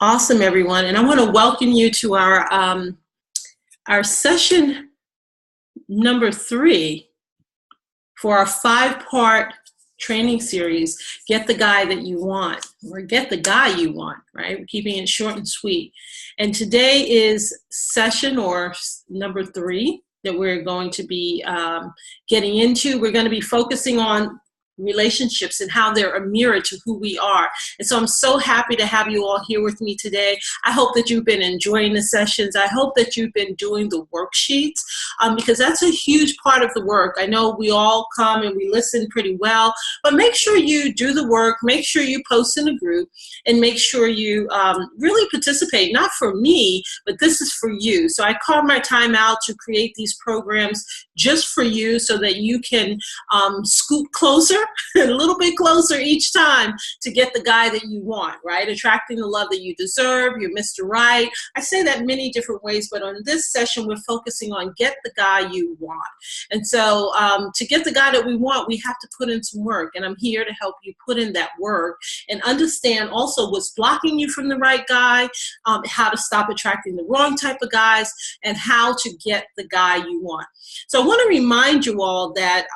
Awesome, everyone. And I want to welcome you to our session number 3 for our 5-part training series, Get the Guy That You Want, or Get the Guy You Want, right? We're keeping it short and sweet. And today is session or number 3 that we're going to be getting into. We're going to be focusing on relationships and how they're a mirror to who we are. And so I'm so happy to have you all here with me today. I hope that you've been enjoying the sessions. I hope that you've been doing the worksheets because that's a huge part of the work. I know we all come and we listen pretty well, but make sure you do the work, make sure you post in a group, and make sure you really participate, not for me, but this is for you. So I carve my time out to create these programs just for you so that you can scoot closer, a little bit closer each time to get the guy that you want, right? Attracting the love that you deserve, you're Mr. Right. I say that many different ways, but on this session, we're focusing on get the guy you want. And so to get the guy that we want, we have to put in some work, and I'm here to help you put in that work and understand also what's blocking you from the right guy, how to stop attracting the wrong type of guys, and how to get the guy you want. So I want to remind you all that,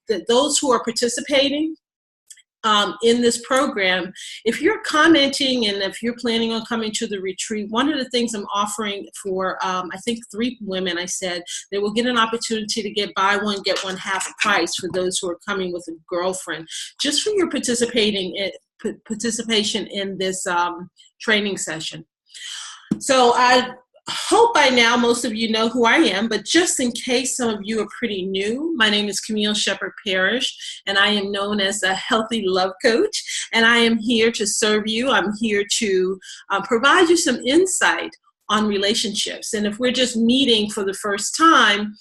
that those who are participating in this program, if you're commenting and if you're planning on coming to the retreat, one of the things I'm offering for, I think 3 women, I said, they will get an opportunity to get buy one, get one half price for those who are coming with a girlfriend, just for your participation in this training session. So I hope by now most of you know who I am, but just in case some of you are pretty new, my name is Camille Sheppard-Parrish, and I am known as a healthy love coach, and I am here to serve you. I'm here to provide you some insight on relationships. And if we're just meeting for the first time,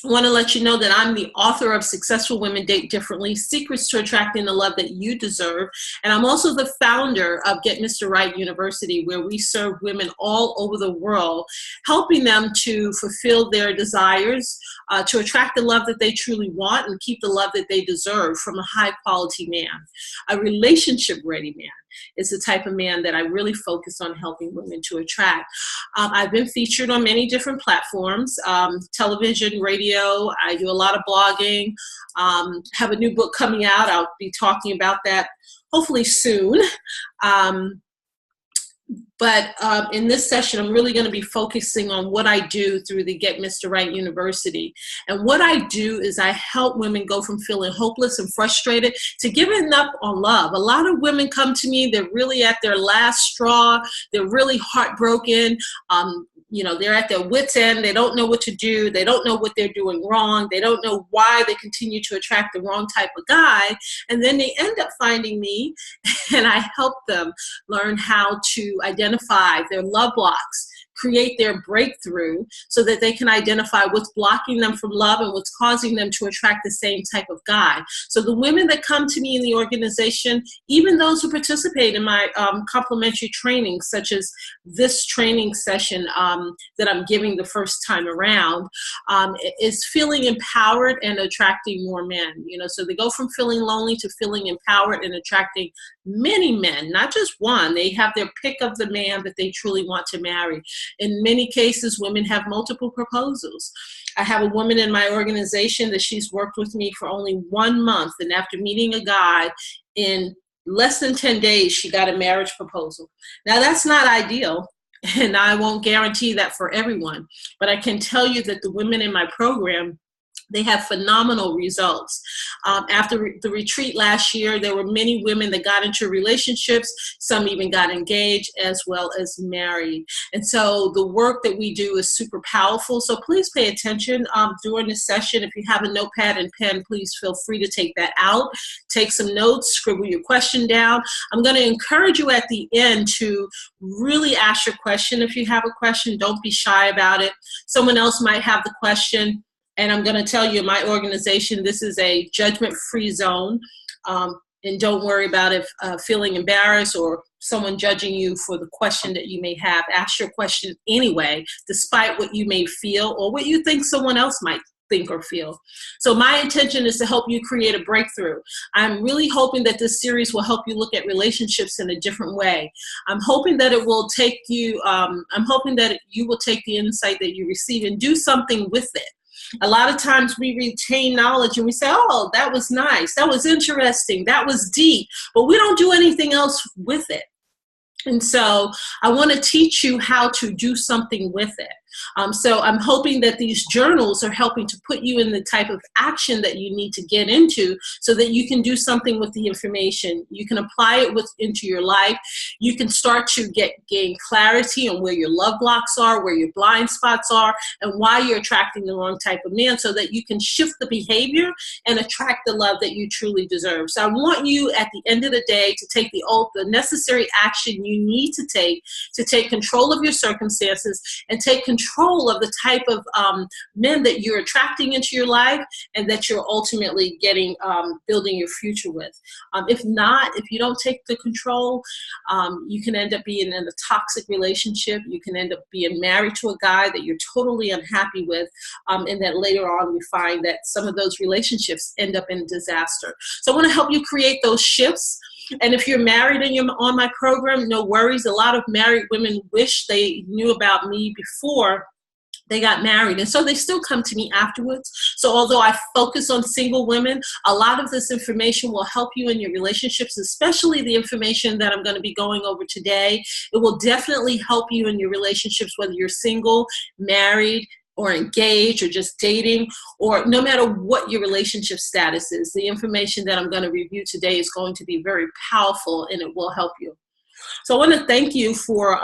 I want to let you know that I'm the author of Successful Women Date Differently, Secrets to Attracting the Love That You Deserve. And I'm also the founder of Get Mr. Right University, where we serve women all over the world, helping them to fulfill their desires, to attract the love that they truly want and keep the love that they deserve from a high quality man, a relationship ready man. Is the type of man that I really focus on helping women to attract. I've been featured on many different platforms, television, radio. I do a lot of blogging. Have a new book coming out. I'll be talking about that hopefully soon. But in this session, I'm really going to be focusing on what I do through the Get Mr. Right University. And what I do is I help women go from feeling hopeless and frustrated to giving up on love. A lot of women come to me, they're really at their last straw. They're really heartbroken. They're at their wits' end. They don't know what to do. They don't know what they're doing wrong. They don't know why they continue to attract the wrong type of guy. And then they end up finding me, and I help them learn how to identify their love blocks, create their breakthrough so that they can identify what's blocking them from love and what's causing them to attract the same type of guy. So the women that come to me in the organization, even those who participate in my complimentary training, such as this training session that I'm giving the first time around, is feeling empowered and attracting more men. So they go from feeling lonely to feeling empowered and attracting many men, not just one. They have their pick of the man that they truly want to marry. In many cases, women have multiple proposals. I have a woman in my organization that she's worked with me for only 1 month, and after meeting a guy, in less than 10 days, she got a marriage proposal. Now, that's not ideal, and I won't guarantee that for everyone, but I can tell you that the women in my program, they have phenomenal results. After the retreat last year, there were many women that got into relationships. Some even got engaged as well as married. And so the work that we do is super powerful. So please pay attention during this session. If you have a notepad and pen, please feel free to take that out. Take some notes, scribble your question down. I'm going to encourage you at the end to really ask your question. If you have a question, don't be shy about it. Someone else might have the question. And I'm going to tell you, in my organization, this is a judgment-free zone. And don't worry about if feeling embarrassed or someone judging you for the question that you may have. Ask your question anyway, despite what you may feel or what you think someone else might think or feel. So my intention is to help you create a breakthrough. I'm really hoping that this series will help you look at relationships in a different way. I'm hoping that it will take you, I'm hoping that you will take the insight that you receive and do something with it. A lot of times we retain knowledge and we say, oh, that was nice, that was interesting, that was deep, but we don't do anything else with it. And so I want to teach you how to do something with it. So I'm hoping that these journals are helping to put you in the type of action that you need to get into so that you can do something with the information. You can apply it into your life. You can start to gain clarity on where your love blocks are, where your blind spots are, and why you're attracting the wrong type of man so that you can shift the behavior and attract the love that you truly deserve. So I want you at the end of the day to take the necessary action you need to take control of your circumstances and take control of the type of men that you're attracting into your life and that you're ultimately building your future with. If not, if you don't take the control, you can end up being in a toxic relationship. You can end up being married to a guy that you're totally unhappy with, and that later on we find that some of those relationships end up in disaster. So I want to help you create those shifts. And if you're married and you're on my program, no worries. A lot of married women wish they knew about me before they got married, and so they still come to me afterwards. So although I focus on single women, a lot of this information will help you in your relationships, especially the information that I'm going to be going over today. It will definitely help you in your relationships, whether you're single, married, or engaged, or just dating, or no matter what your relationship status is. The information that I'm going to review today is going to be very powerful, and it will help you. So I want to thank you for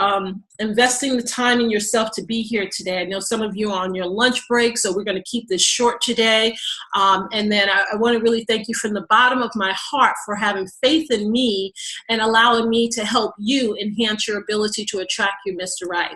investing the time in yourself to be here today. I know some of you are on your lunch break, so we're going to keep this short today. And then I want to really thank you from the bottom of my heart for having faith in me and allowing me to help you enhance your ability to attract your Mr. Right.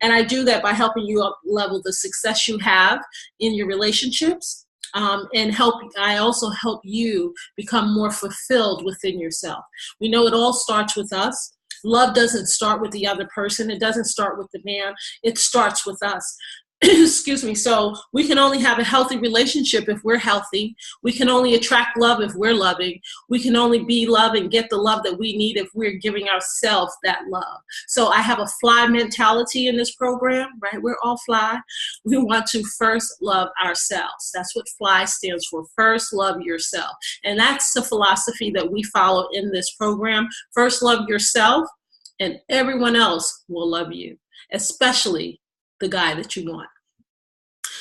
And I do that by helping you up level the success you have in your relationships. And I also help you become more fulfilled within yourself. We know it all starts with us. Love doesn't start with the other person. It doesn't start with the man. It starts with us. Excuse me. So we can only have a healthy relationship if we're healthy. We can only attract love if we're loving. We can only be loved and get the love that we need if we're giving ourselves that love. So I have a fly mentality in this program, right? We're all fly. We want to first love ourselves. That's what FLY stands for. First love yourself. And that's the philosophy that we follow in this program. First love yourself, and everyone else will love you, especially the guy that you want.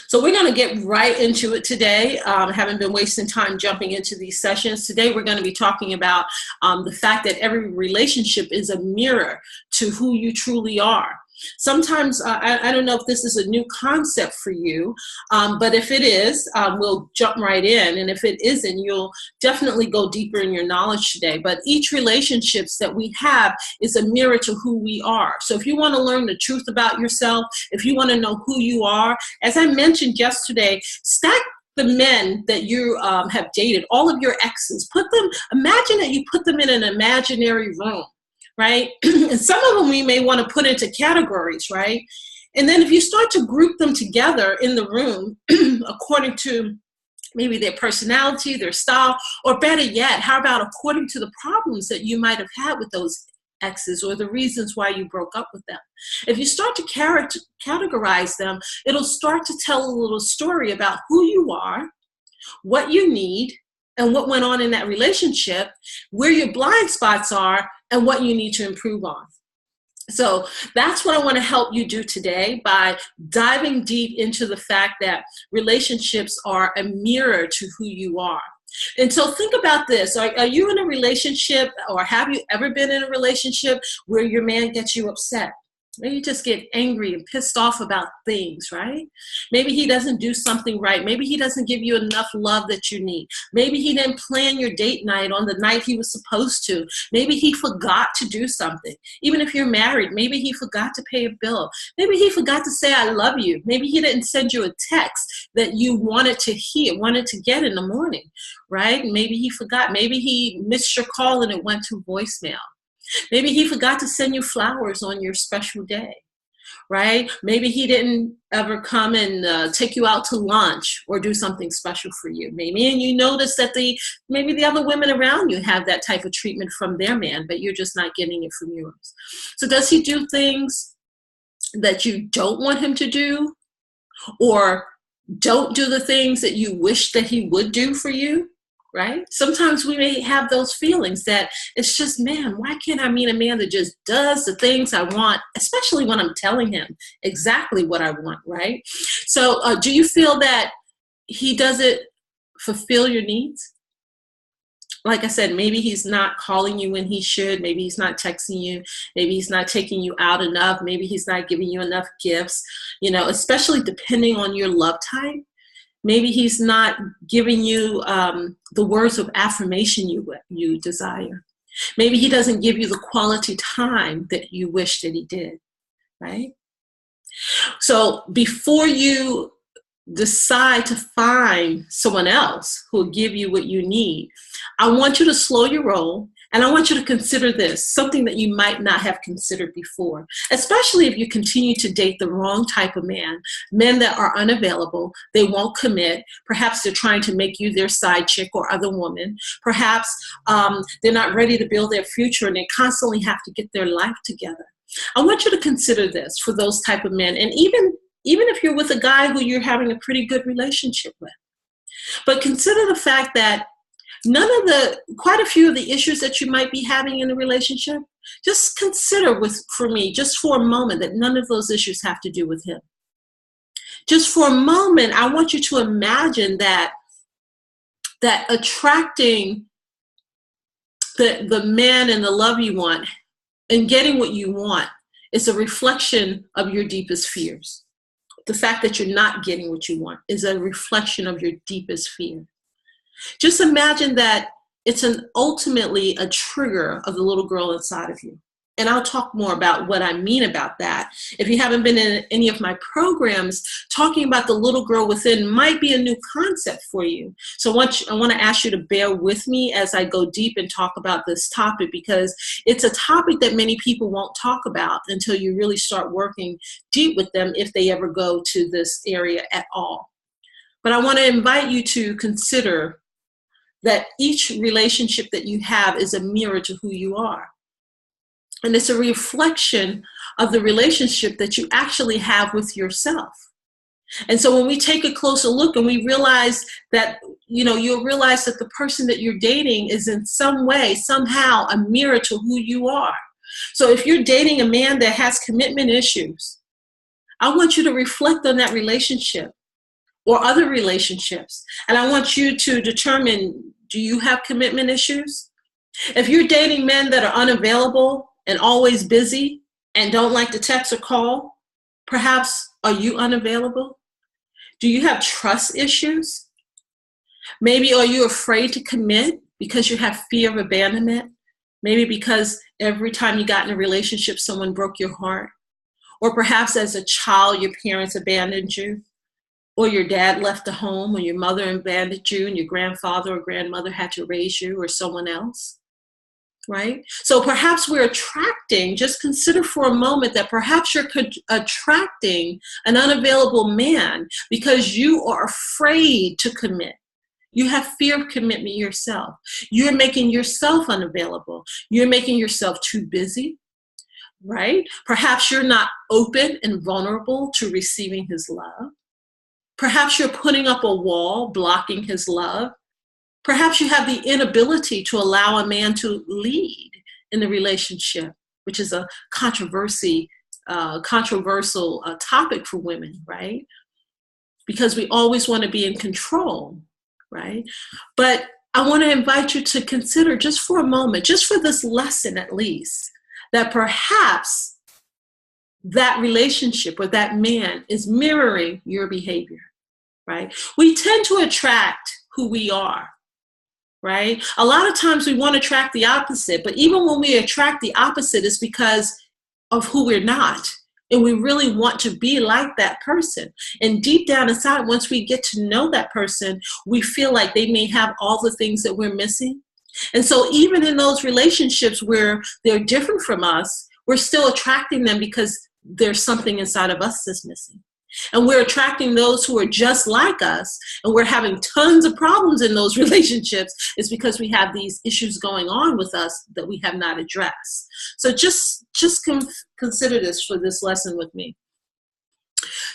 So we're going to get right into it today. Haven't been wasting time jumping into these sessions. Today we're going to be talking about the fact that every relationship is a mirror to who you truly are. Sometimes, I don't know if this is a new concept for you, but if it is, we'll jump right in. And if it isn't, you'll definitely go deeper in your knowledge today. But each relationships that we have is a mirror to who we are. So if you want to learn the truth about yourself, if you want to know who you are, as I mentioned yesterday, stack the men that you have dated, all of your exes, imagine that you put them in an imaginary room. Right? And some of them we may want to put into categories, right? And then if you start to group them together in the room according to maybe their personality, their style, or better yet, how about according to the problems that you might have had with those exes or the reasons why you broke up with them. If you start to categorize them, it'll start to tell a little story about who you are, what you need, and what went on in that relationship, where your blind spots are, and what you need to improve on. So that's what I want to help you do today by diving deep into the fact that relationships are a mirror to who you are. And so think about this. Are you in a relationship, or have you ever been in a relationship where your man gets you upset? Maybe you just get angry and pissed off about things, right? Maybe he doesn't do something right. Maybe he doesn't give you enough love that you need. Maybe he didn't plan your date night on the night he was supposed to. Maybe he forgot to do something. Even if you're married, maybe he forgot to pay a bill. Maybe he forgot to say, I love you. Maybe he didn't send you a text that you wanted to hear, wanted to get in the morning, right? Maybe he forgot. Maybe he missed your call and it went to voicemail. Maybe he forgot to send you flowers on your special day. right? Maybe he didn't ever come and take you out to lunch or do something special for you. Maybe, and you notice that maybe the other women around you have that type of treatment from their man, but you're just not getting it from yours. So does he do things that you don't want him to do, or don't do the things that you wish that he would do for you? Right? Sometimes we may have those feelings that it's just, man, why can't I meet a man that just does the things I want, especially when I'm telling him exactly what I want, right? So do you feel that he doesn't fulfill your needs? Like I said, maybe he's not calling you when he should. Maybe he's not texting you. Maybe he's not taking you out enough. Maybe he's not giving you enough gifts, especially depending on your love type. Maybe he's not giving you the words of affirmation you desire. Maybe he doesn't give you the quality time that you wish that he did, right? So before you decide to find someone else who will give you what you need, I want you to slow your roll. And I want you to consider this, something that you might not have considered before, especially if you continue to date the wrong type of men that are unavailable, they won't commit. Perhaps they're trying to make you their side chick or other woman. Perhaps they're not ready to build their future and they constantly have to get their life together. I want you to consider this for those type of men. And even if you're with a guy who you're having a pretty good relationship with, but consider the fact that quite a few of the issues that you might be having in a relationship, just consider for me, just for a moment, that none of those issues have to do with him. Just for a moment, I want you to imagine that attracting the man and the love you want and getting what you want is a reflection of your deepest fears. The fact that you're not getting what you want is a reflection of your deepest fear. Just imagine that it's ultimately a trigger of the little girl inside of you. And I'll talk more about what I mean about that. If you haven't been in any of my programs, talking about the little girl within might be a new concept for you. So I want to ask you to bear with me as I go deep and talk about this topic, because it's a topic that many people won't talk about until you really start working deep with them, if they ever go to this area at all. But I want to invite you to consider that each relationship that you have is a mirror to who you are. And it's a reflection of the relationship that you actually have with yourself. And so when we take a closer look and we realize that, you'll realize that the person that you're dating is in some way, somehow, a mirror to who you are. So if you're dating a man that has commitment issues, I want you to reflect on that relationship or other relationships. And I want you to determine, do you have commitment issues? If you're dating men that are unavailable and always busy and don't like to text or call, perhaps are you unavailable? Do you have trust issues? Maybe are you afraid to commit because you have fear of abandonment? Maybe because every time you got in a relationship, someone broke your heart. Or perhaps as a child, your parents abandoned you. Or your dad left the home, or your mother abandoned you, and your grandfather or grandmother had to raise you, or someone else, right? So perhaps we're attracting, just consider for a moment that perhaps you're attracting an unavailable man because you are afraid to commit. You have fear of commitment yourself. You're making yourself unavailable. You're making yourself too busy, right? Perhaps you're not open and vulnerable to receiving his love. Perhaps you're putting up a wall, blocking his love. Perhaps you have the inability to allow a man to lead in the relationship, which is a controversial topic for women, right? Because we always want to be in control, right? But I want to invite you to consider just for a moment, just for this lesson at least, that perhaps that relationship or that man is mirroring your behavior. Right? We tend to attract who we are, right? A lot of times we want to attract the opposite, but even when we attract the opposite, it's because of who we're not. And we really want to be like that person. And deep down inside, once we get to know that person, we feel like they may have all the things that we're missing. And so even in those relationships where they're different from us, we're still attracting them because there's something inside of us that's missing. And we're attracting those who are just like us, and we're having tons of problems in those relationships. It's because we have these issues going on with us that we have not addressed. So just consider this for this lesson with me.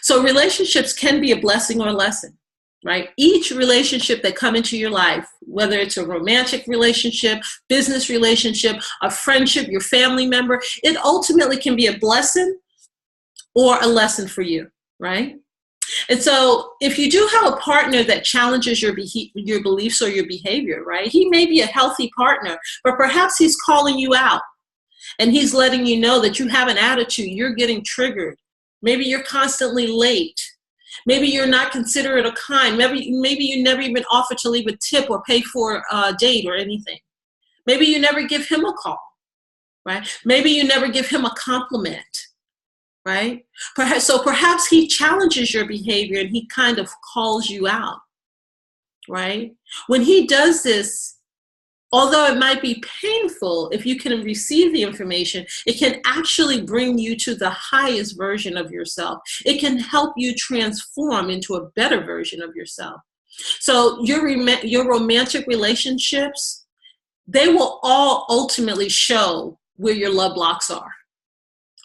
So relationships can be a blessing or a lesson, right? Each relationship that come into your life, whether it's a romantic relationship, business relationship, a friendship, your family member, it ultimately can be a blessing or a lesson for you. Right? And so if you do have a partner that challenges your beliefs or your behavior, right? He may be a healthy partner, but perhaps he's calling you out and he's letting you know that you have an attitude, you're getting triggered. Maybe you're constantly late. Maybe you're not considerate or kind. Maybe you never even offer to leave a tip or pay for a date or anything. Maybe you never give him a call, right? Maybe you never give him a compliment. Right? So perhaps he challenges your behavior and he kind of calls you out, right? When he does this, although it might be painful, if you can receive the information, it can actually bring you to the highest version of yourself. It can help you transform into a better version of yourself. So your romantic relationships, they will all ultimately show where your love blocks are.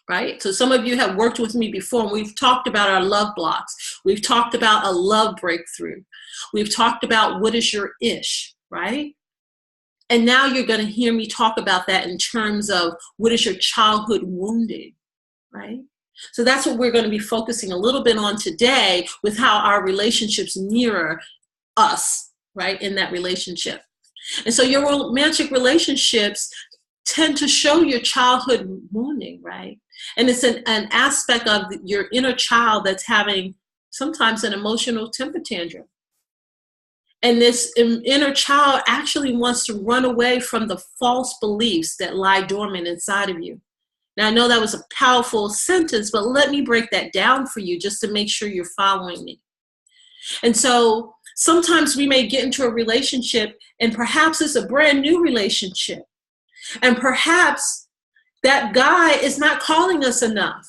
Right? So some of you have worked with me before, and we've talked about our love blocks. We've talked about a love breakthrough. We've talked about what is your ish, right? And now you're going to hear me talk about that in terms of what is your childhood wounding, right? So that's what we're going to be focusing a little bit on today with how our relationships mirror us, right, in that relationship. And so your romantic relationships tend to show your childhood wounding, right? And it's an aspect of your inner child that's having sometimes an emotional temper tantrum. And this inner child actually wants to run away from the false beliefs that lie dormant inside of you. Now, I know that was a powerful sentence, but let me break that down for you just to make sure you're following me. And so sometimes we may get into a relationship, and perhaps it's a brand new relationship. And perhaps that guy is not calling us enough.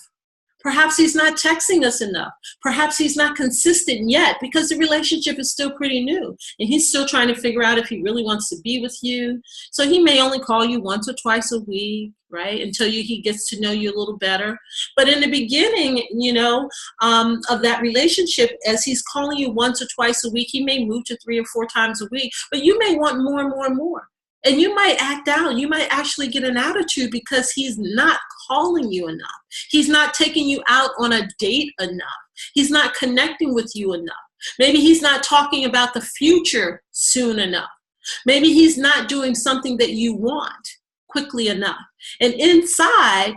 Perhaps he's not texting us enough. Perhaps he's not consistent yet because the relationship is still pretty new and he's still trying to figure out if he really wants to be with you. So he may only call you once or twice a week, right? Until he gets to know you a little better. But in the beginning, of that relationship, as he's calling you once or twice a week, he may move to 3 or 4 times a week, but you may want more and more and more. And you might act out. You might actually get an attitude because he's not calling you enough. He's not taking you out on a date enough. He's not connecting with you enough. Maybe he's not talking about the future soon enough. Maybe he's not doing something that you want quickly enough. And inside,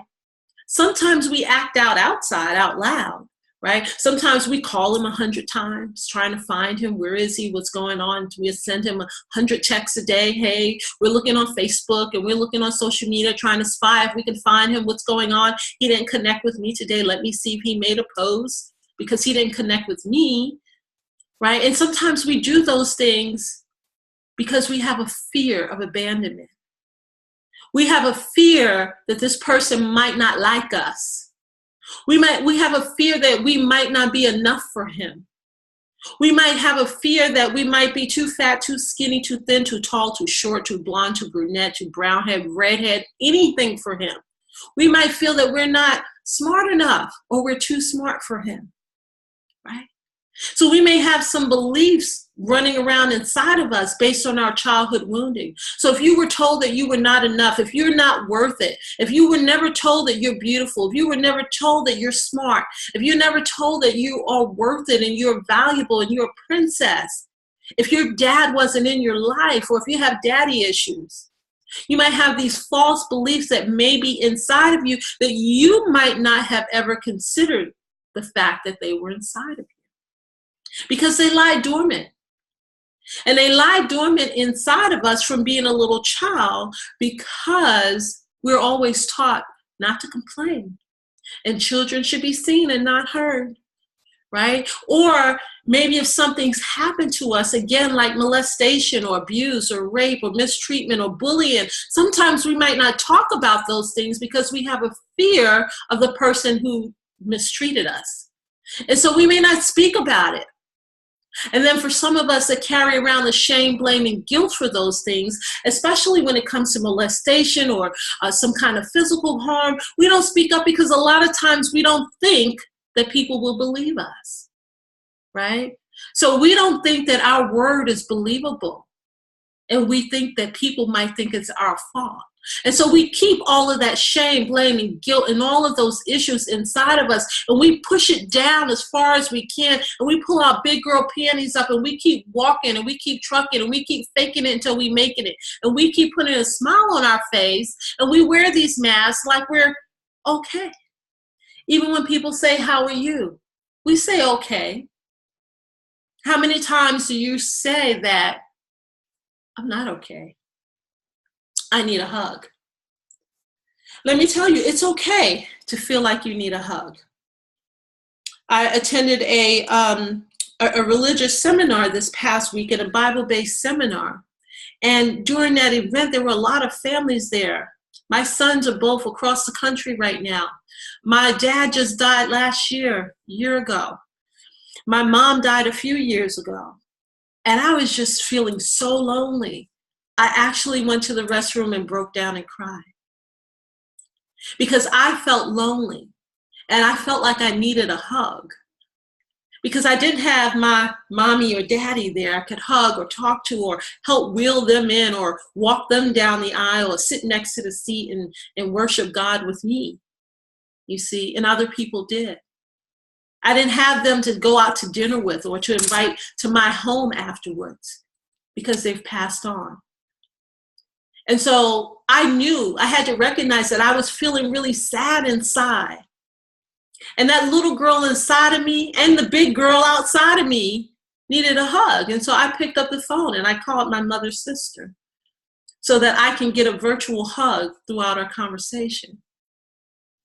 sometimes we act out outside, out loud. Right? Sometimes we call him 100 times, trying to find him. Where is he? What's going on? We send him 100 texts a day. Hey, we're looking on Facebook and we're looking on social media, trying to spy if we can find him. What's going on? He didn't connect with me today. Let me see if he made a post because he didn't connect with me. Right? And sometimes we do those things because we have a fear of abandonment. We have a fear that this person might not like us. We have a fear that we might not be enough for him. We might have a fear that we might be too fat, too skinny, too thin, too tall, too short, too blonde, too brunette, too brownhead, redhead, anything for him. We might feel that we're not smart enough or we're too smart for him, right? So we may have some beliefs running around inside of us based on our childhood wounding. So if you were told that you were not enough, if you're not worth it, if you were never told that you're beautiful, if you were never told that you're smart, if you're never told that you are worth it and you're valuable and you're a princess, if your dad wasn't in your life, or if you have daddy issues, you might have these false beliefs that may be inside of you that you might not have ever considered the fact that they were inside of you. Because they lie dormant. And they lie dormant inside of us from being a little child because we're always taught not to complain. And children should be seen and not heard, right? Or maybe if something's happened to us, again, like molestation or abuse or rape or mistreatment or bullying, sometimes we might not talk about those things because we have a fear of the person who mistreated us. And so we may not speak about it. And then for some of us that carry around the shame, blame, and guilt for those things, especially when it comes to molestation or some kind of physical harm, we don't speak up because a lot of times we don't think that people will believe us, right? So we don't think that our word is believable. And we think that people might think it's our fault. And so we keep all of that shame, blame, and guilt and all of those issues inside of us, and we push it down as far as we can, and we pull our big girl panties up, and we keep walking, and we keep trucking, and we keep faking it until we making it, and we keep putting a smile on our face, and we wear these masks like we're okay. Even when people say, "How are you?" we say okay. How many times do you say that, "I'm not okay. I need a hug"? Let me tell you, it's okay to feel like you need a hug. I attended a religious seminar this past week, a Bible-based seminar. And during that event, there were a lot of families there. My sons are both across the country right now. My dad just died last year, a year ago. My mom died a few years ago. And I was just feeling so lonely. I actually went to the restroom and broke down and cried because I felt lonely and I felt like I needed a hug because I didn't have my mommy or daddy there I could hug or talk to or help wheel them in or walk them down the aisle or sit next to the seat and worship God with me, you see, and other people did. I didn't have them to go out to dinner with or to invite to my home afterwards because they've passed on. And so I knew I had to recognize that I was feeling really sad inside. And that little girl inside of me and the big girl outside of me needed a hug. And so I picked up the phone and I called my mother's sister so that I can get a virtual hug throughout our conversation.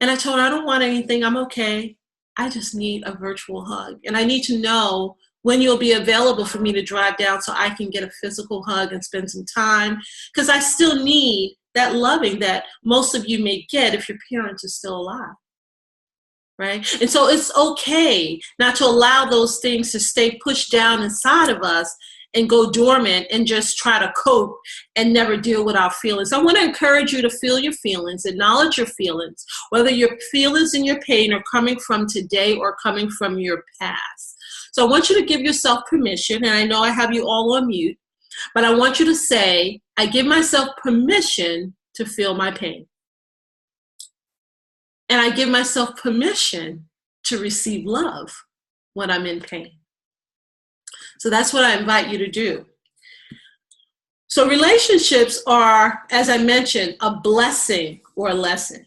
And I told her, "I don't want anything. I'm okay. I just need a virtual hug. And I need to know when you'll be available for me to drive down so I can get a physical hug and spend some time, because I still need that loving that most of you may get if your parents are still alive, right?" And so it's okay not to allow those things to stay pushed down inside of us and go dormant and just try to cope and never deal with our feelings. I want to encourage you to feel your feelings, acknowledge your feelings, whether your feelings and your pain are coming from today or coming from your past. So I want you to give yourself permission, and I know I have you all on mute, but I want you to say, "I give myself permission to feel my pain. And I give myself permission to receive love when I'm in pain." So that's what I invite you to do. So relationships are, as I mentioned, a blessing or a lesson.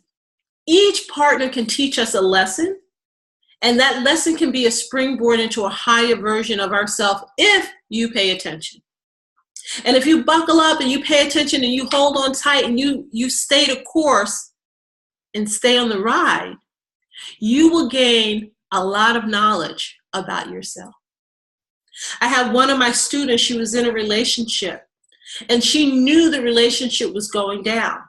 Each partner can teach us a lesson, and that lesson can be a springboard into a higher version of ourselves if you pay attention. And if you buckle up and you pay attention and you hold on tight and you stay the course and stay on the ride, you will gain a lot of knowledge about yourself. I had one of my students, she was in a relationship, and she knew the relationship was going down.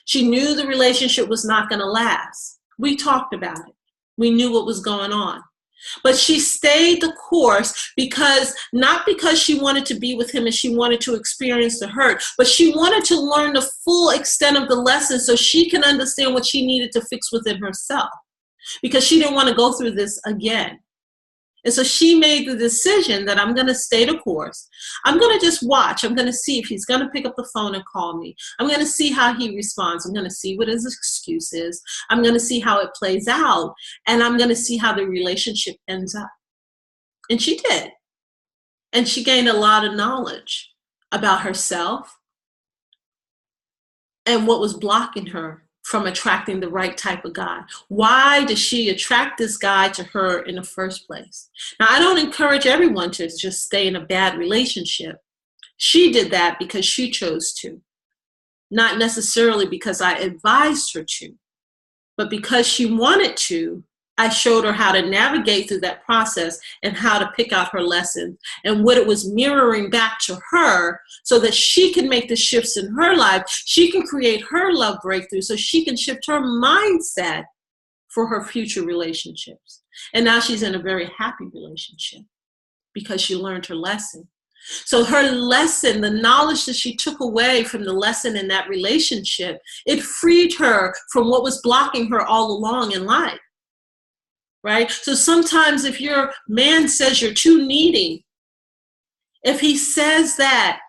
She knew the relationship was not going to last. We talked about it. We knew what was going on. But she stayed the course not because she wanted to be with him and she wanted to experience the hurt, but she wanted to learn the full extent of the lesson so she can understand what she needed to fix within herself, because she didn't want to go through this again. And so she made the decision that I'm going to stay the course. I'm going to just watch. I'm going to see if he's going to pick up the phone and call me. I'm going to see how he responds. I'm going to see what his excuse is. I'm going to see how it plays out. And I'm going to see how the relationship ends up. And she did. And she gained a lot of knowledge about herself and what was blocking her from attracting the right type of guy. Why does she attract this guy to her in the first place? Now, I don't encourage everyone to just stay in a bad relationship. She did that because she chose to, not necessarily because I advised her to, but because she wanted to I showed her how to navigate through that process and how to pick out her lessons and what it was mirroring back to her so that she can make the shifts in her life. She can create her love breakthrough so she can shift her mindset for her future relationships. And now she's in a very happy relationship because she learned her lesson. So her lesson, the knowledge that she took away from the lesson in that relationship, it freed her from what was blocking her all along in life. Right? So sometimes if your man says you're too needy, if he says that,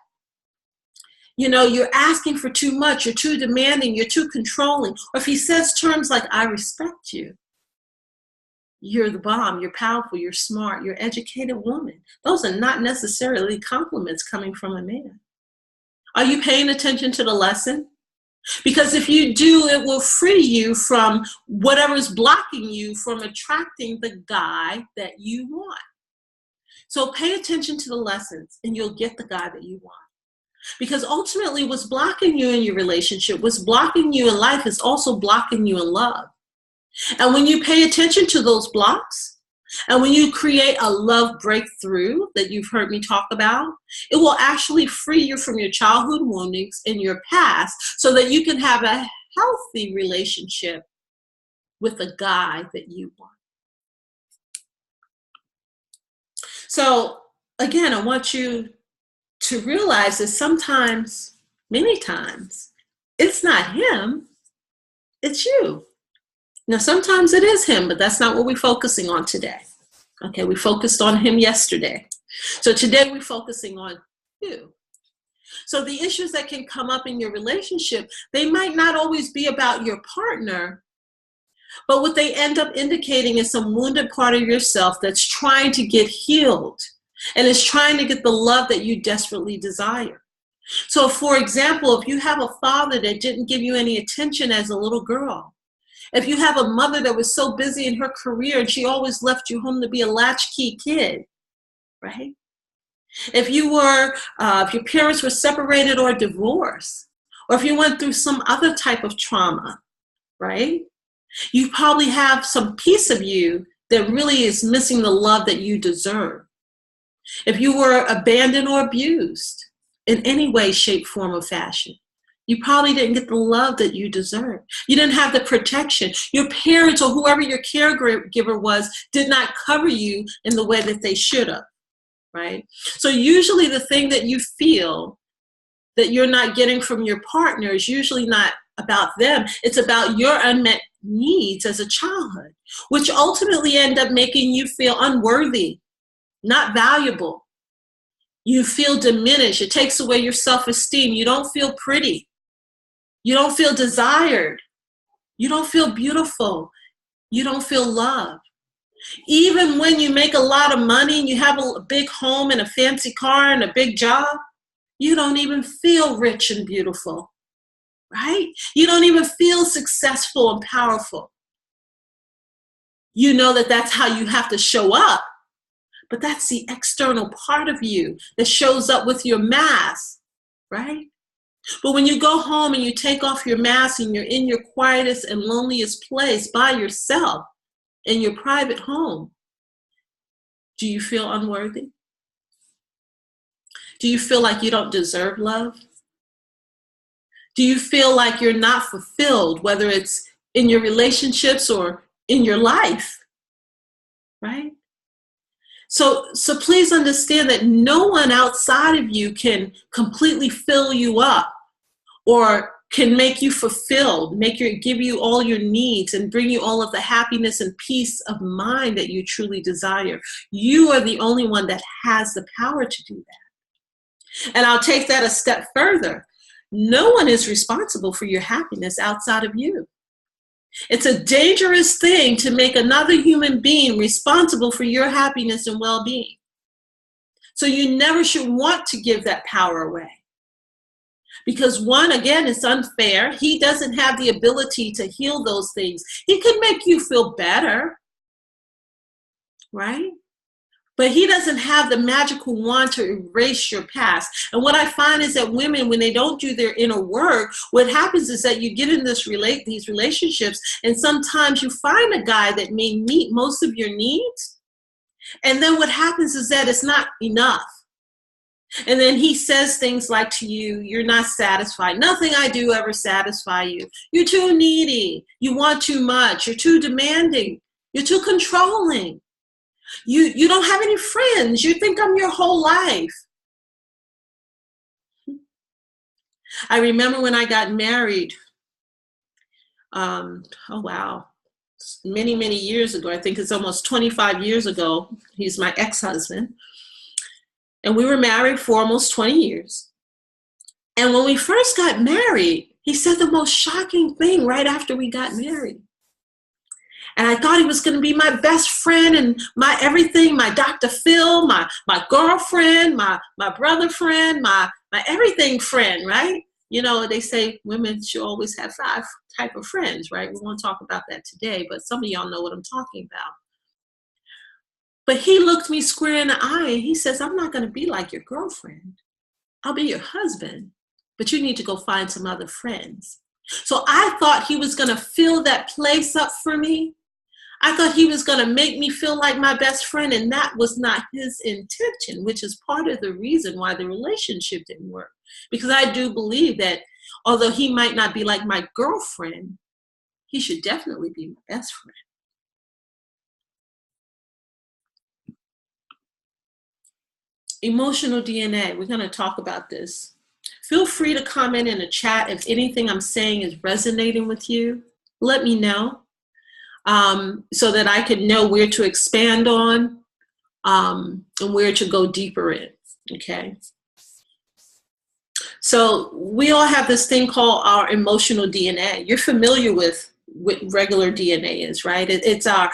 you're asking for too much, you're too demanding, you're too controlling, or if he says terms like, I respect you, you're the bomb, you're powerful, you're smart, you're an educated woman. Those are not necessarily compliments coming from a man. Are you paying attention to the lesson? Because if you do, it will free you from whatever's blocking you from attracting the guy that you want. So pay attention to the lessons and you'll get the guy that you want. Because ultimately what's blocking you in your relationship, what's blocking you in life is also blocking you in love. And when you pay attention to those blocks, and when you create a love breakthrough that you've heard me talk about, it will actually free you from your childhood woundings in your past so that you can have a healthy relationship with a guy that you want. So again, I want you to realize that sometimes, many times, it's not him, it's you. Now, sometimes it is him, but that's not what we're focusing on today. Okay, we focused on him yesterday. So today we're focusing on you. So the issues that can come up in your relationship, they might not always be about your partner, but what they end up indicating is some wounded part of yourself that's trying to get healed and is trying to get the love that you desperately desire. So for example, if you have a father that didn't give you any attention as a little girl, if you have a mother that was so busy in her career and she always left you home to be a latchkey kid, right? If your parents were separated or divorced, or if you went through some other type of trauma, right? You probably have some piece of you that really is missing the love that you deserve. If you were abandoned or abused in any way, shape, form, or fashion, you probably didn't get the love that you deserve. You didn't have the protection. Your parents or whoever your caregiver was did not cover you in the way that they should have, right? So usually the thing that you feel that you're not getting from your partner is usually not about them. It's about your unmet needs as a childhood, which ultimately end up making you feel unworthy, not valuable. You feel diminished. It takes away your self-esteem. You don't feel pretty. You don't feel desired. You don't feel beautiful. You don't feel loved. Even when you make a lot of money and you have a big home and a fancy car and a big job, you don't even feel rich and beautiful, right? You don't even feel successful and powerful. You know that that's how you have to show up, but that's the external part of you that shows up with your mask, right? But when you go home and you take off your mask and you're in your quietest and loneliest place by yourself in your private home, do you feel unworthy? Do you feel like you don't deserve love? Do you feel like you're not fulfilled, whether it's in your relationships or in your life, right? So please understand that no one outside of you can completely fill you up or can make you fulfilled, give you all your needs and bring you all of the happiness and peace of mind that you truly desire. You are the only one that has the power to do that. And I'll take that a step further. No one is responsible for your happiness outside of you. It's a dangerous thing to make another human being responsible for your happiness and well-being. So you never should want to give that power away. Because one, again, it's unfair. He doesn't have the ability to heal those things. He could make you feel better, right? But he doesn't have the magical wand to erase your past. And what I find is that women, when they don't do their inner work, what happens is that you get in these relationships, and sometimes you find a guy that may meet most of your needs. And then what happens is that it's not enough. And then he says things like to you, you're not satisfied. Nothing I do ever satisfy you. You're too needy. You want too much. You're too demanding. You're too controlling. You don't have any friends. You think I'm your whole life. I remember when I got married. Oh, wow. Many, many years ago. I think it's almost 25 years ago. He's my ex-husband. And we were married for almost 20 years. And when we first got married, he said the most shocking thing right after we got married. And I thought he was going to be my best friend and my everything, my Dr. Phil, my girlfriend, my brother friend, my everything friend, right? You know, they say women should always have 5 type of friends, right? We won't talk about that today, but some of y'all know what I'm talking about. But he looked me square in the eye and he says, I'm not going to be like your girlfriend. I'll be your husband, but you need to go find some other friends. So I thought he was going to fill that place up for me. I thought he was going to make me feel like my best friend, and that was not his intention, which is part of the reason why the relationship didn't work. Because I do believe that although he might not be like my girlfriend, he should definitely be my best friend. Emotional DNA, we're going to talk about this. Feel free to comment in the chat if anything I'm saying is resonating with you. Let me know. So that I could know where to expand on and where to go deeper in, okay? So we all have this thing called our emotional DNA. You're familiar with what regular DNA is, right? It's our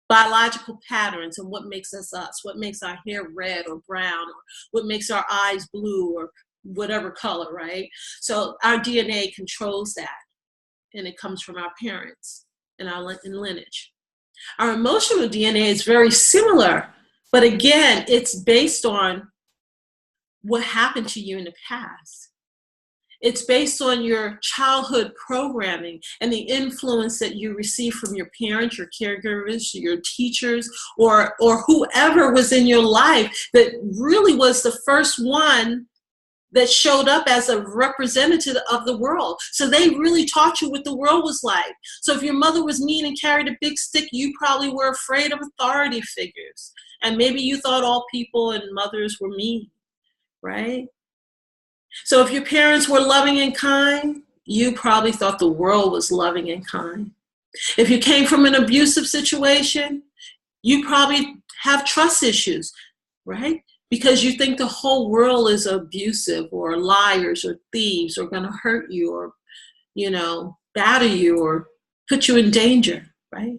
biological patterns and what makes us us, what makes our hair red or brown, or what makes our eyes blue or whatever color, right? So our DNA controls that, and it comes from our parents and our lineage. Our emotional DNA is very similar, but again, it's based on what happened to you in the past. It's based on your childhood programming and the influence that you receive from your parents, your caregivers, your teachers, or whoever was in your life that really was the first one that showed up as a representative of the world. So they really taught you what the world was like. So if your mother was mean and carried a big stick, you probably were afraid of authority figures. And maybe you thought all people and mothers were mean, right? So if your parents were loving and kind, you probably thought the world was loving and kind. If you came from an abusive situation, you probably have trust issues, right? Because you think the whole world is abusive or liars or thieves or going to hurt you or, you know, batter you or put you in danger, right?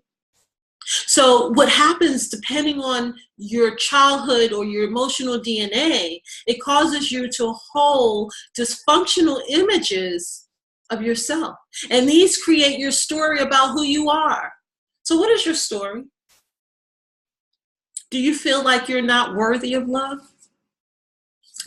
So what happens depending on your childhood or your emotional DNA, it causes you to hold dysfunctional images of yourself. And these create your story about who you are. So what is your story? Do you feel like you're not worthy of love?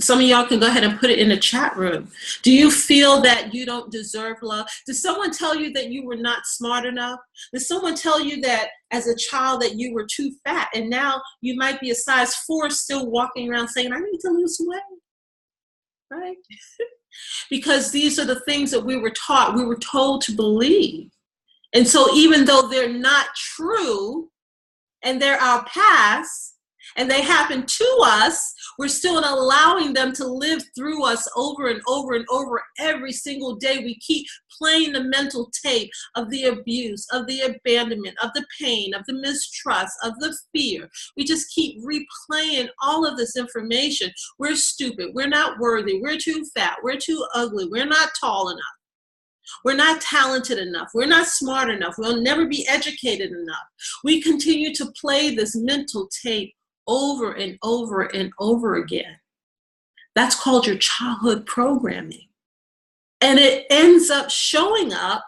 Some of y'all can go ahead and put it in the chat room. Do you feel that you don't deserve love? Did someone tell you that you were not smart enough? Did someone tell you that as a child that you were too fat and now you might be a size 4 still walking around saying, I need to lose weight, right? Because these are the things that we were taught, we were told to believe. And so even though they're not true and they're our past, and they happen to us, we're still allowing them to live through us over and over and over every single day. We keep playing the mental tape of the abuse, of the abandonment, of the pain, of the mistrust, of the fear. We just keep replaying all of this information. We're stupid. We're not worthy. We're too fat. We're too ugly. We're not tall enough. We're not talented enough. We're not smart enough. We'll never be educated enough. We continue to play this mental tape over and over and over again. That's called your childhood programming. And it ends up showing up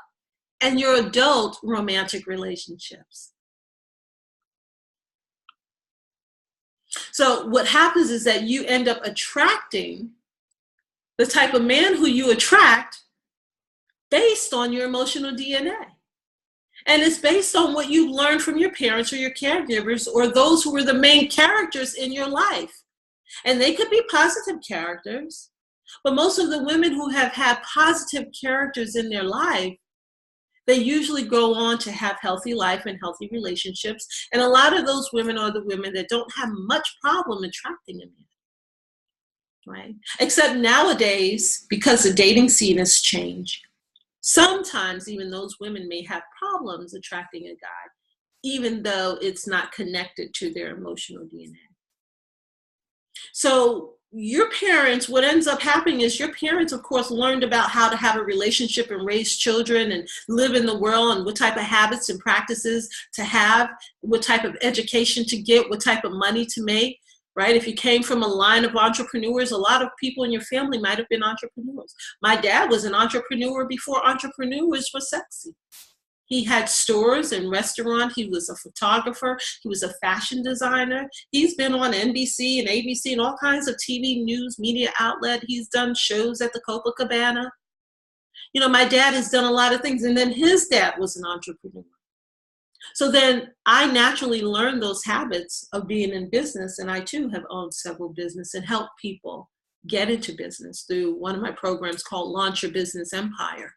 in your adult romantic relationships. So what happens is that you end up attracting the type of man who you attract based on your emotional DNA. And it's based on what you learned from your parents or your caregivers or those who were the main characters in your life. And they could be positive characters, but most of the women who have had positive characters in their life, they usually go on to have healthy life and healthy relationships. And a lot of those women are the women that don't have much problem attracting a man. Right? Except nowadays, because the dating scene has changed, sometimes even those women may have problems attracting a guy, even though it's not connected to their emotional DNA. So your parents, what ends up happening is your parents, of course, learned about how to have a relationship and raise children and live in the world and what type of habits and practices to have, what type of education to get, what type of money to make. Right? If you came from a line of entrepreneurs, a lot of people in your family might have been entrepreneurs. My dad was an entrepreneur before entrepreneurs were sexy. He had stores and restaurants. He was a photographer. He was a fashion designer. He's been on NBC and ABC and all kinds of TV news media outlet. He's done shows at the Copacabana. You know, my dad has done a lot of things. And then his dad was an entrepreneur. So then I naturally learned those habits of being in business, and I too have owned several businesses and helped people get into business through one of my programs called Launch Your Business Empire.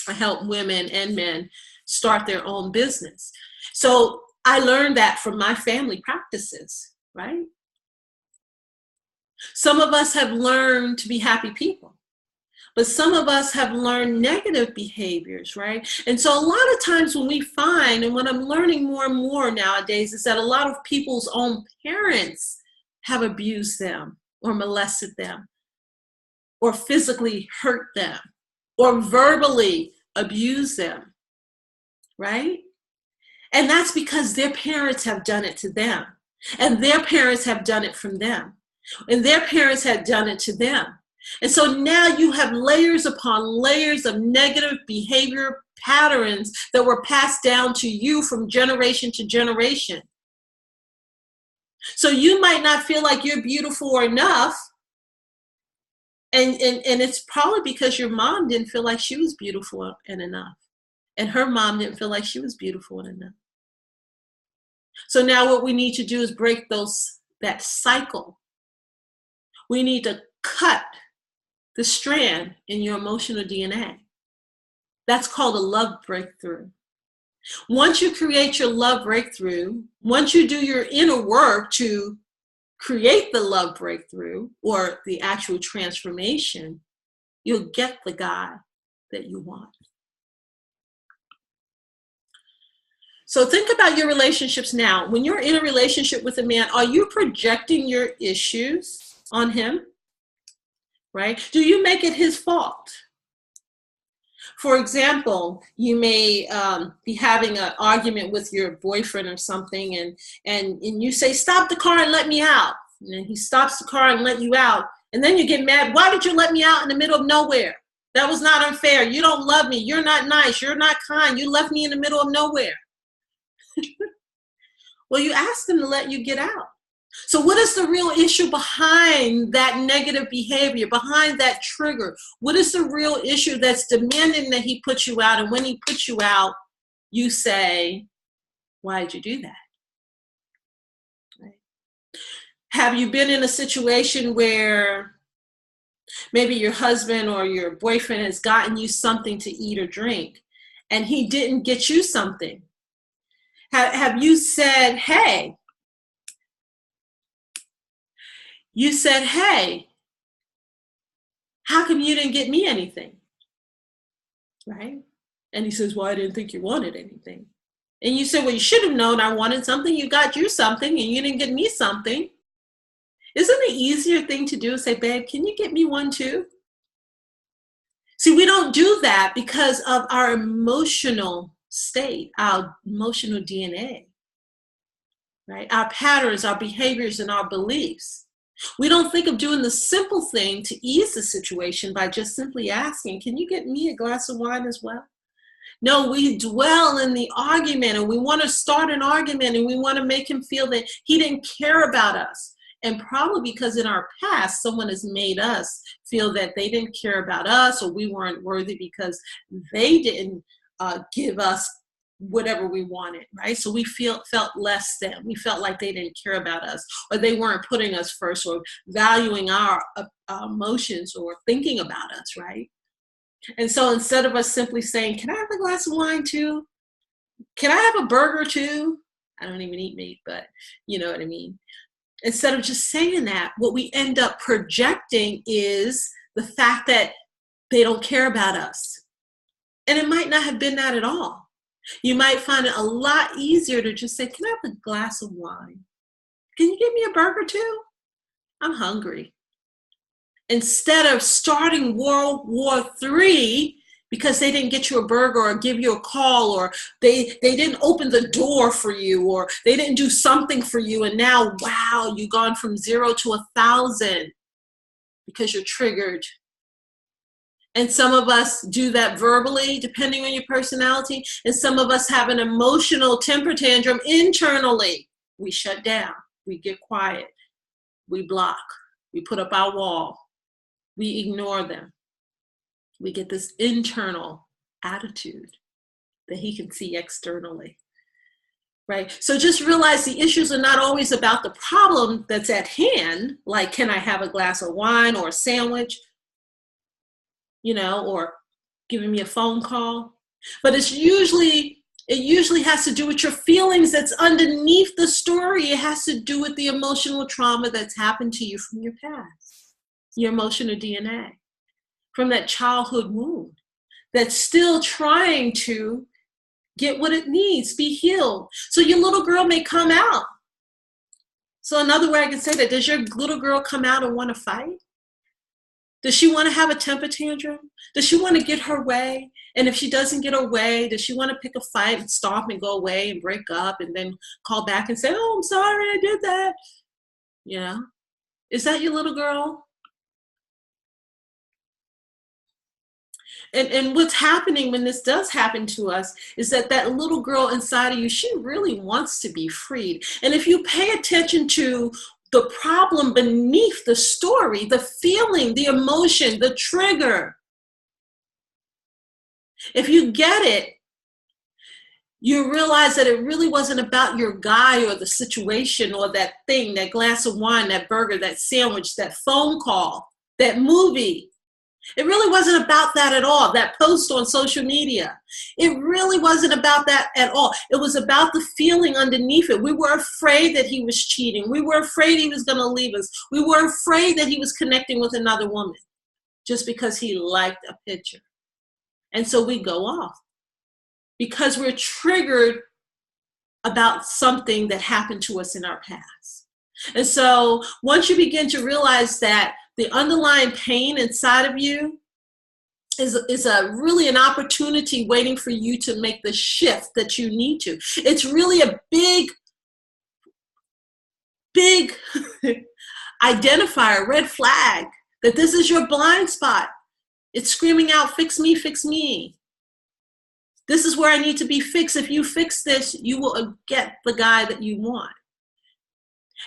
I help women and men start their own business. So I learned that from my family practices, right? Some of us have learned to be happy people. But some of us have learned negative behaviors, right? And so a lot of times when we find, and what I'm learning more and more nowadays is that a lot of people's own parents have abused them or molested them or physically hurt them or verbally abused them, right? And that's because their parents have done it to them and their parents have done it from them and their parents had done it to them. And so now you have layers upon layers of negative behavior patterns that were passed down to you from generation to generation. So you might not feel like you're beautiful or enough. And it's probably because your mom didn't feel like she was beautiful and enough. And her mom didn't feel like she was beautiful and enough. So now what we need to do is break that cycle. We need to cut the strand in your emotional DNA. That's called a love breakthrough. Once you create your love breakthrough, once you do your inner work to create the love breakthrough or the actual transformation, you'll get the guy that you want. So think about your relationships now. When you're in a relationship with a man, are you projecting your issues on him? Right? Do you make it his fault? For example, you may be having an argument with your boyfriend or something, and you say, stop the car and let me out. And then he stops the car and let you out. And then you get mad. Why did you let me out in the middle of nowhere? That was not unfair. You don't love me. You're not nice. You're not kind. You left me in the middle of nowhere. Well, you asked him to let you get out. So what is the real issue behind that negative behavior, behind that trigger? What is the real issue that's demanding that he put you out? And when he puts you out, you say, why did you do that? Right. Have you been in a situation where maybe your husband or your boyfriend has gotten you something to eat or drink and he didn't get you something? Have you said, hey, how come you didn't get me anything? Right? And he says, well, I didn't think you wanted anything. And you said, well, you should have known I wanted something. You got you something and you didn't get me something. Isn't the easier thing to do is say, babe, can you get me one too? See, we don't do that because of our emotional state, our emotional DNA, right? Our patterns, our behaviors, and our beliefs. We don't think of doing the simple thing to ease the situation by just simply asking, can you get me a glass of wine as well? No, we dwell in the argument, and we want to start an argument, and we want to make him feel that he didn't care about us. And probably because in our past, someone has made us feel that they didn't care about us, or we weren't worthy because they didn't give us whatever we wanted, right? So we felt less than. We felt like they didn't care about us, or they weren't putting us first, or valuing our emotions, or thinking about us, right? And so instead of us simply saying, can I have a glass of wine too? Can I have a burger too? I don't even eat meat, but you know what I mean. Instead of just saying that, what we end up projecting is the fact that they don't care about us. And it might not have been that at all. You might find it a lot easier to just say, can I have a glass of wine? Can you give me a burger too? I'm hungry. Instead of starting World War III because they didn't get you a burger or give you a call, or they didn't open the door for you, or they didn't do something for you, and now, wow, you've gone from 0 to 1,000 because you're triggered. And some of us do that verbally, depending on your personality, and some of us have an emotional temper tantrum internally. We shut down, we get quiet, we block, we put up our wall, we ignore them. We get this internal attitude that he can see externally, right? So just realize the issues are not always about the problem that's at hand, like can I have a glass of wine or a sandwich, you know, or giving me a phone call. But it usually has to do with your feelings that's underneath the story. It has to do with the emotional trauma that's happened to you from your past, your emotional DNA, from that childhood wound that's still trying to get what it needs, be healed. So your little girl may come out. So another way I can say that, does your little girl come out and want to fight? Does she want to have a temper tantrum? Does she want to get her way? And if she doesn't get her way, does she want to pick a fight and stop and go away and break up and then call back and say, oh, I'm sorry, I did that? You know, is that your little girl? And what's happening when this does happen to us is that that little girl inside of you, she really wants to be freed. And if you pay attention to the problem beneath the story, the feeling, the emotion, the trigger, if you get it, you realize that it really wasn't about your guy or the situation or that thing, that glass of wine, that burger, that sandwich, that phone call, that movie. It really wasn't about that at all. That post on social media. It really wasn't about that at all. It was about the feeling underneath it. We were afraid that he was cheating. We were afraid he was going to leave us. We were afraid that he was connecting with another woman just because he liked a picture. And so we go off because we're triggered about something that happened to us in our past. And so once you begin to realize that the underlying pain inside of you is a really an opportunity waiting for you to make the shift that you need to. It's really a big identifier, red flag, that this is your blind spot. It's screaming out, fix me, fix me. This is where I need to be fixed. If you fix this, you will get the guy that you want.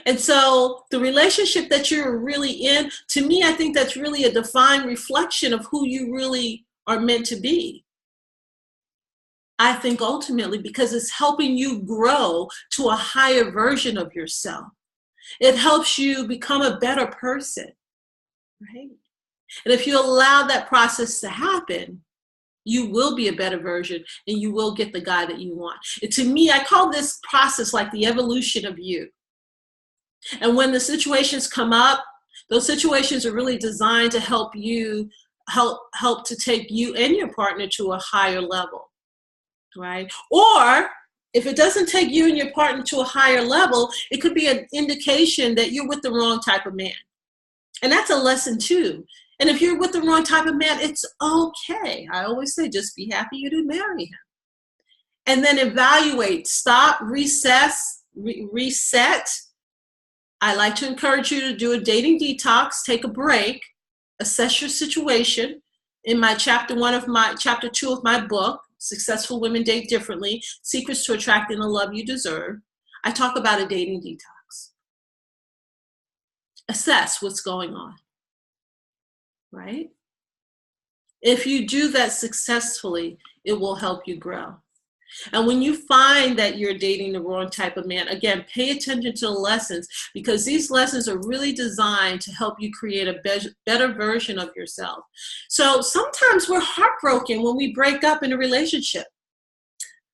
And so the relationship that you're really in, to me, I think that's really a divine reflection of who you really are meant to be. I think ultimately because it's helping you grow to a higher version of yourself. It helps you become a better person, right? And if you allow that process to happen, you will be a better version and you will get the guy that you want. And to me, I call this process like the evolution of you. And when the situations come up, those situations are really designed to help you, help to take you and your partner to a higher level, right? Or if it doesn't take you and your partner to a higher level, it could be an indication that you're with the wrong type of man. And that's a lesson too. And if you're with the wrong type of man, it's okay. I always say, just be happy you didn't marry him. And then evaluate, stop, reset. I like to encourage you to do a dating detox, take a break, assess your situation. In my chapter 2 of my book, Successful Women Date Differently, Secrets to Attracting the Love You Deserve, I talk about a dating detox. Assess what's going on, right? If you do that successfully, it will help you grow. And when you find that you're dating the wrong type of man, again, pay attention to the lessons, because these lessons are really designed to help you create a better version of yourself. So sometimes we're heartbroken when we break up in a relationship.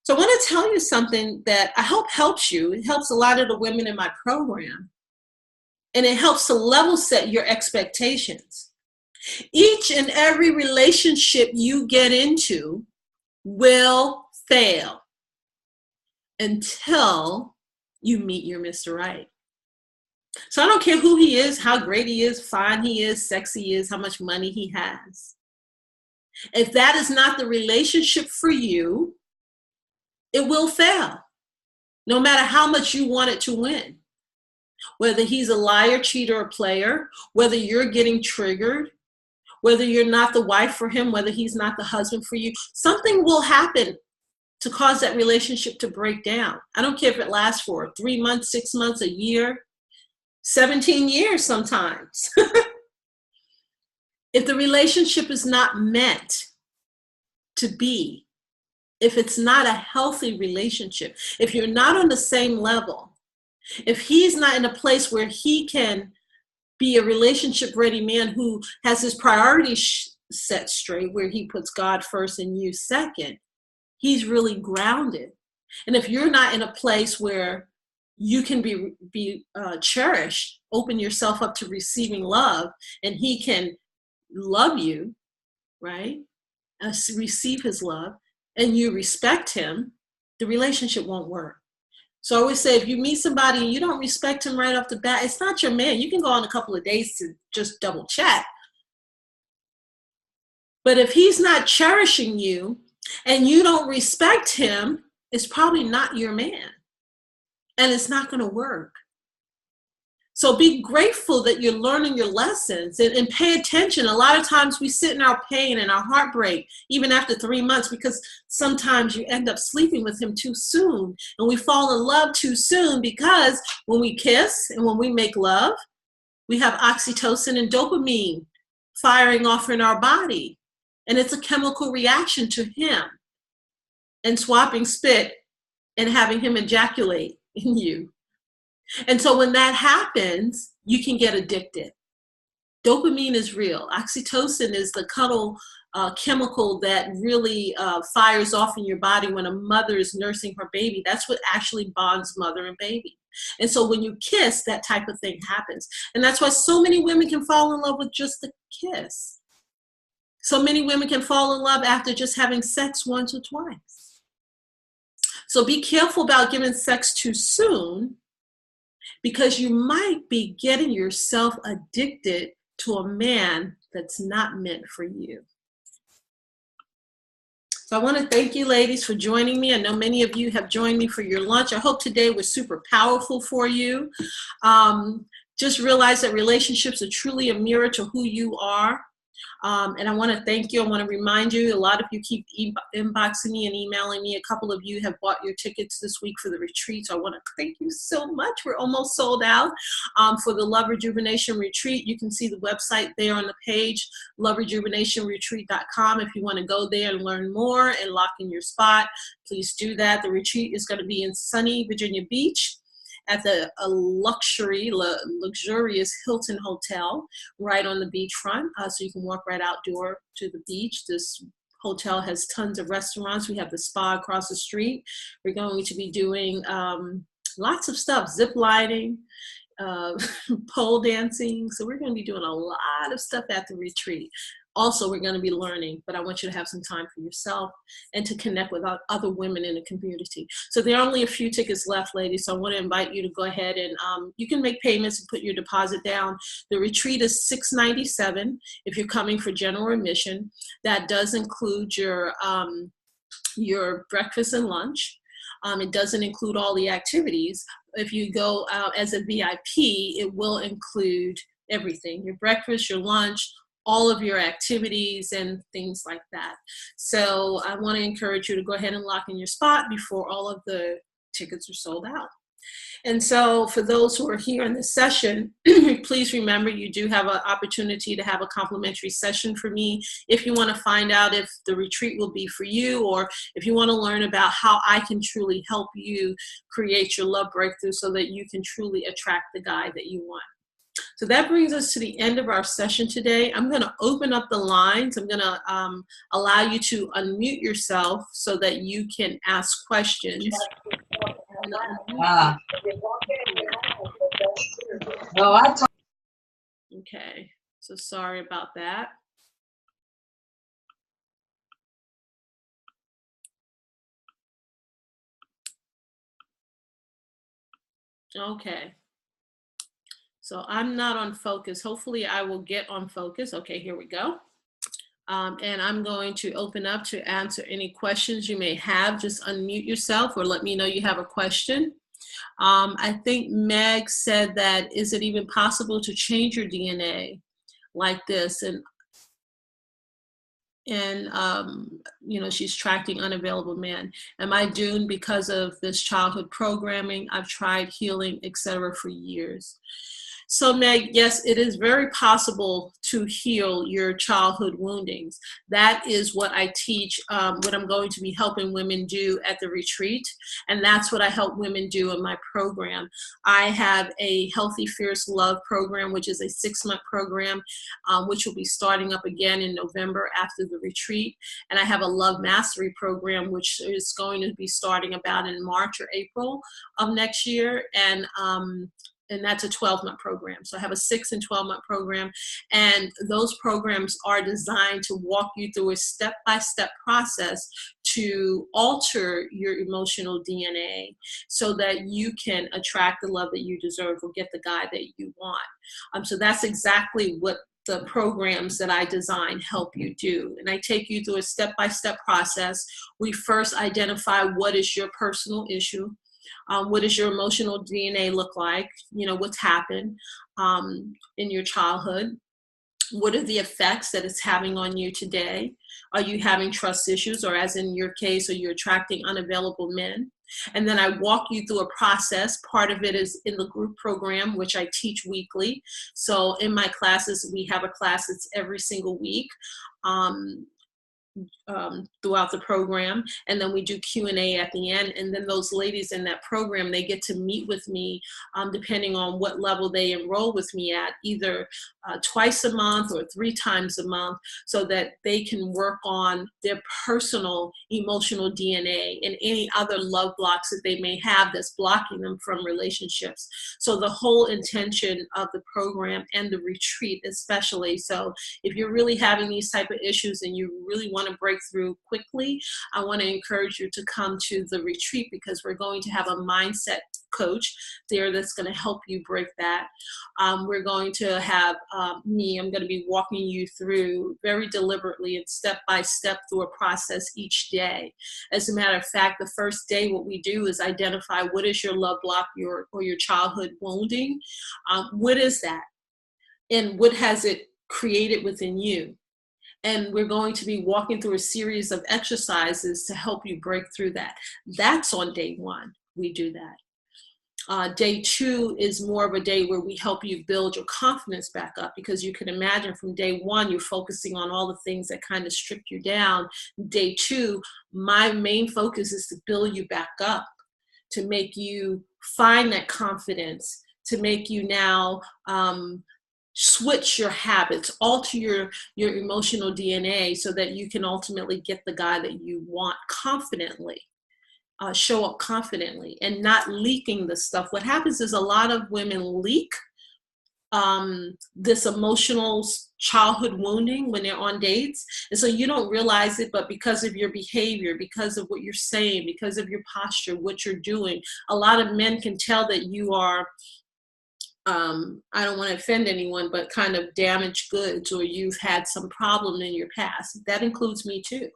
So I want to tell you something that I hope helps you. It helps a lot of the women in my program. And it helps to level set your expectations. Each and every relationship you get into will fail until you meet your Mr. Right. So I don't care who he is, how great he is, fine he is, sexy he is, how much money he has. If that is not the relationship for you, it will fail, no matter how much you want it to win. Whether he's a liar, cheater, or player, whether you're getting triggered, whether you're not the wife for him, whether he's not the husband for you, something will happen to cause that relationship to break down. I don't care if it lasts for 3 months, 6 months, a year, 17 years sometimes. If the relationship is not meant to be, if it's not a healthy relationship, if you're not on the same level, if he's not in a place where he can be a relationship-ready man who has his priorities set straight, where he puts God first and you second, he's really grounded. And if you're not in a place where you can be cherished, open yourself up to receiving love, and he can love you, right? Receive his love, and you respect him, the relationship won't work. So I always say, if you meet somebody and you don't respect him right off the bat, it's not your man. You can go on a couple of dates to just double check. But if he's not cherishing you and you don't respect him, it's probably not your man. And it's not going to work. So be grateful that you're learning your lessons and pay attention. A lot of times we sit in our pain and our heartbreak, even after 3 months, because sometimes you end up sleeping with him too soon. And we fall in love too soon, because when we kiss and when we make love, we have oxytocin and dopamine firing off in our body. And it's a chemical reaction to him and swapping spit and having him ejaculate in you. And so when that happens, you can get addicted. Dopamine is real. Oxytocin is the cuddle chemical that really fires off in your body when a mother is nursing her baby. That's what actually bonds mother and baby. And so when you kiss, that type of thing happens. And that's why so many women can fall in love with just a kiss. So many women can fall in love after just having sex once or twice. So be careful about giving sex too soon, because you might be getting yourself addicted to a man that's not meant for you. So I want to thank you, ladies, for joining me. I know many of you have joined me for your lunch. I hope today was super powerful for you. Just realize that relationships are truly a mirror to who you are. And I want to thank you. I want to remind you, a lot of you keep inboxing me and emailing me. A couple of you have bought your tickets this week for the retreat. So I want to thank you so much. We're almost sold out for the Love Rejuvenation Retreat. You can see the website there on the page, loverejuvenationretreat.com. If you want to go there and learn more and lock in your spot, please do that. The retreat is going to be in sunny Virginia Beach at the luxurious Hilton Hotel right on the beachfront. So you can walk right outdoor to the beach. This hotel has tons of restaurants. We have the spa across the street. We're going to be doing lots of stuff, zip lining, pole dancing. So we're going to be doing a lot of stuff at the retreat. Also, we're going to be learning, but I want you to have some time for yourself and to connect with other women in the community. So there are only a few tickets left, ladies, so I want to invite you to go ahead and you can make payments and put your deposit down. The retreat is $697 if you're coming for general admission. That does include your breakfast and lunch. It doesn't include all the activities. If you go out as a VIP, it will include everything, your breakfast, your lunch, all of your activities and things like that. So I want to encourage you to go ahead and lock in your spot before all of the tickets are sold out. And so for those who are here in this session, please remember you do have an opportunity to have a complimentary session for me if you want to find out if the retreat will be for you, or if you want to learn about how I can truly help you create your love breakthrough so that you can truly attract the guy that you want. So that brings us to the end of our session today. I'm going to open up the lines. I'm going to allow you to unmute yourself so that you can ask questions. Okay, so sorry about that. Okay. So I'm not on focus. Hopefully I will get on focus. Okay, here we go. And I'm going to open up to answer any questions you may have. Just unmute yourself or let me know you have a question. I think Meg said that, is it even possible to change your DNA like this? And you know, she's tracking unavailable men. Am I doomed because of this childhood programming? I've tried healing, etc. for years. So Meg, yes, it is very possible to heal your childhood woundings. That is what I teach, what I'm going to be helping women do at the retreat. And that's what I help women do in my program. I have a Healthy Fierce Love program, which is a 6-month program, which will be starting up again in November after the retreat. And I have a Love Mastery program, which is going to be starting about in March or April of next year. And that's a 12-month program. So I have a 6 and 12-month program. And those programs are designed to walk you through a step-by-step process to alter your emotional DNA so that you can attract the love that you deserve or get the guy that you want. So that's exactly what the programs that I design help you do. And I take you through a step-by-step process. We first identify what is your personal issue. What does your emotional DNA look like? You know, what's happened in your childhood? What are the effects that it's having on you today? Are you having trust issues, or as in your case, are you attracting unavailable men? And then I walk you through a process. Part of it is in the group program, which I teach weekly. So in my classes, we have a class that's every single week. Throughout the program, and then we do Q&A at the end, and then those ladies in that program, they get to meet with me depending on what level they enroll with me at, either twice a month or 3 times a month, so that they can work on their personal emotional DNA and any other love blocks that they may have that's blocking them from relationships. So the whole intention of the program and the retreat especially, so if you're really having these type of issues and you really want to break through quickly, I want to encourage you to come to the retreat, because we're going to have a mindset coach there that's going to help you break that. We're going to have I'm going to be walking you through very deliberately and step by step through a process each day. As a matter of fact, the first day what we do is identify what is your love block or your childhood wounding. What is that? And what has it created within you? And we're going to be walking through a series of exercises to help you break through that. That's on day 1, we do that. Day 2 is more of a day where we help you build your confidence back up, because you can imagine from day 1, you're focusing on all the things that kind of strip you down. Day 2, my main focus is to build you back up, to make you find that confidence, to make you now switch your habits, alter your emotional DNA so that you can ultimately get the guy that you want confidently, show up confidently and not leaking the stuff. What happens is a lot of women leak this emotional childhood wounding when they're on dates. And so you don't realize it, but because of your behavior, because of what you're saying, because of your posture, what you're doing, a lot of men can tell that you are I don't want to offend anyone, but kind of damaged goods, or you've had some problem in your past. That includes me too.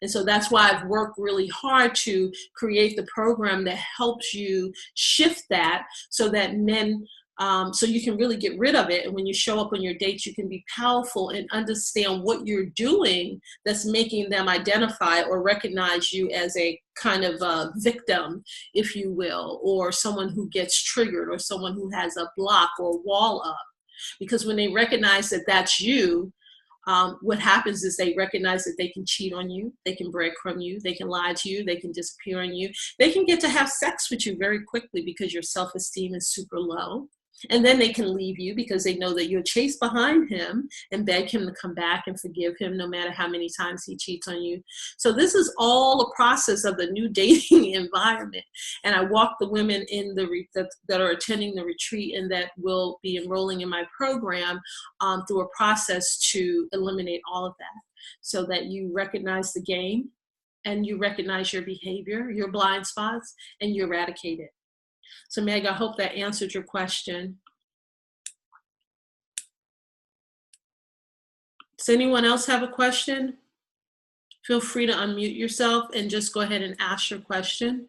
And so that's why I've worked really hard to create the program that helps you shift that, so that men So you can really get rid of it. And when you show up on your dates, you can be powerful and understand what you're doing that's making them identify or recognize you as a kind of a victim, if you will, or someone who gets triggered, or someone who has a block or wall up. Because when they recognize that that's you, what happens is they recognize that they can cheat on you, they can breadcrumb you, they can lie to you, they can disappear on you, they can get to have sex with you very quickly because your self-esteem is super low. And then they can leave you because they know that you'll chase behind him and beg him to come back and forgive him no matter how many times he cheats on you. So this is all a process of the new dating environment. And I walk the women in that are attending the retreat and that will be enrolling in my program through a process to eliminate all of that, so that you recognize the game and you recognize your behavior, your blind spots, and you eradicate it. So Meg, I hope that answered your question. Does anyone else have a question? Feel free to unmute yourself and just go ahead and ask your question.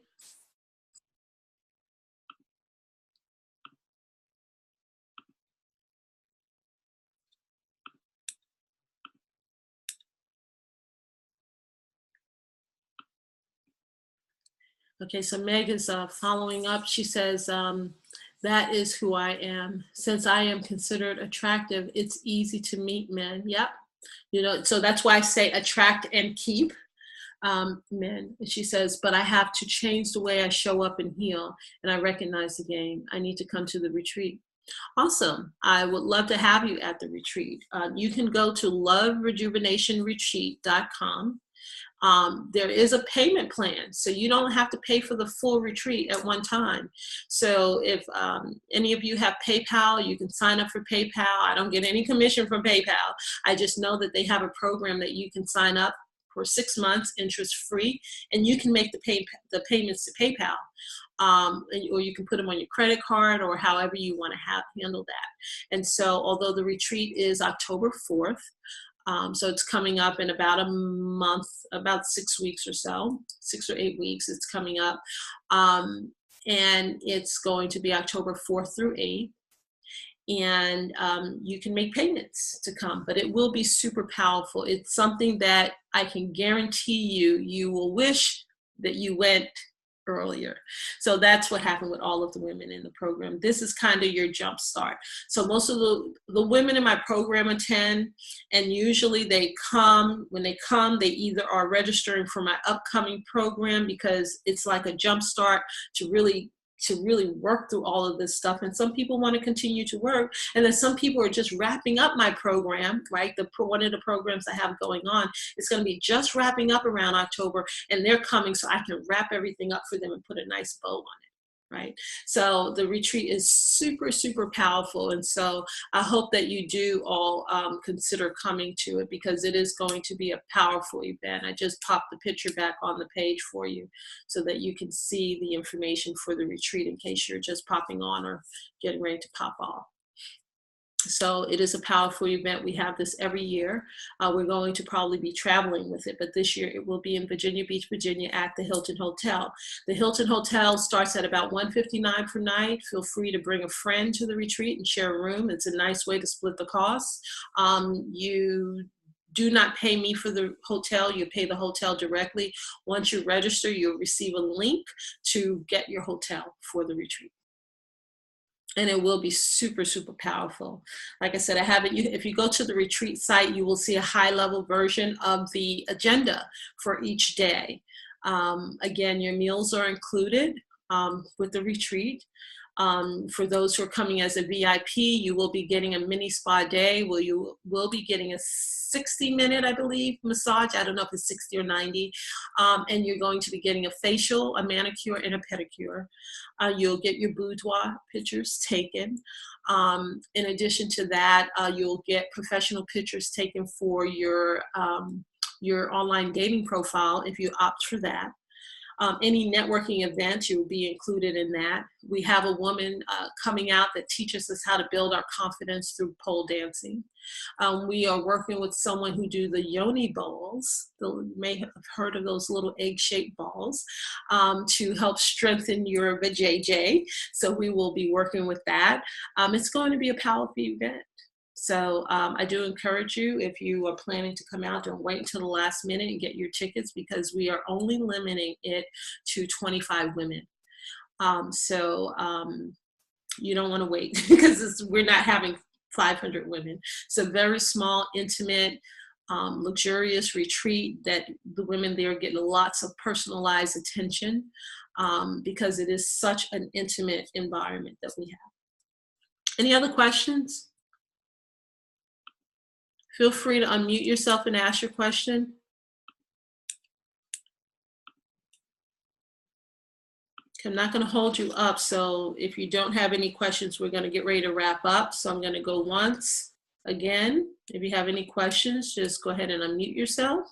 Okay, so Meg is following up. She says, that is who I am. Since I am considered attractive, it's easy to meet men. Yep. You know, so that's why I say attract and keep men. And she says, but I have to change the way I show up and heal. And I recognize the game. I need to come to the retreat. Awesome. I would love to have you at the retreat. You can go to loverejuvenationretreat.com. There is a payment plan, so you don't have to pay for the full retreat at one time. So if any of you have PayPal, you can sign up for PayPal. I don't get any commission from PayPal. I just know that they have a program that you can sign up for 6 months, interest-free, and you can make the payments to PayPal. Or you can put them on your credit card, or however you want to handle that. And so although the retreat is October 4th, so it's coming up in about a month, about 6 weeks or so, 6 or 8 weeks it's coming up. And it's going to be October 4th through 8th. And you can make payments to come, but it will be super powerful. It's something that I can guarantee you will wish that you went earlier. So that's what happened with all of the women in the program. This is kind of your jump start. So most of the women in my program attend, and usually they come. When they come, they either are registering for my upcoming program because it's like a jump start to really work through all of this stuff. And some people want to continue to work. And then some people are just wrapping up my program, right? One of the programs I have going on, it's going to be just wrapping up around October, and they're coming so I can wrap everything up for them and put a nice bow on it. Right. So the retreat is super, super powerful. And so I hope that you do all consider coming to it, because it is going to be a powerful event. I just popped the picture back on the page for you so that you can see the information for the retreat in case you're just popping on or getting ready to pop off. So it is a powerful event. We have this every year. We're going to probably be traveling with it, but this year it will be in Virginia Beach, Virginia at the Hilton Hotel. The Hilton Hotel starts at about $159 per night. Feel free to bring a friend to the retreat and share a room. It's a nice way to split the costs. You do not pay me for the hotel. You pay the hotel directly. Once you register, you'll receive a link to get your hotel for the retreat. And it will be super, super powerful. Like I said, I have it. If you go to the retreat site, you will see a high-level version of the agenda for each day. Again, your meals are included with the retreat. For those who are coming as a VIP, you will be getting a mini spa day where you will be getting a 60-minute, I believe, massage. I don't know if it's 60 or 90. And you're going to be getting a facial, a manicure, and a pedicure. You'll get your boudoir pictures taken. In addition to that, you'll get professional pictures taken for your online dating profile if you opt for that. Any networking events, you will be included in that. We have a woman coming out that teaches us how to build our confidence through pole dancing. We are working with someone who do the yoni balls. You may have heard of those little egg-shaped balls to help strengthen your vajayjay. So we will be working with that. It's going to be a powerful event. So I do encourage you, if you are planning to come out, don't wait until the last minute and get your tickets, because we are only limiting it to 25 women. You don't want to wait because we're not having 500 women. It's a very small, intimate, luxurious retreat that the women there get lots of personalized attention because it is such an intimate environment that we have. Any other questions? Feel free to unmute yourself and ask your question. I'm not going to hold you up, so if you don't have any questions, we're going to get ready to wrap up. So I'm going to go once again. If you have any questions, just go ahead and unmute yourself.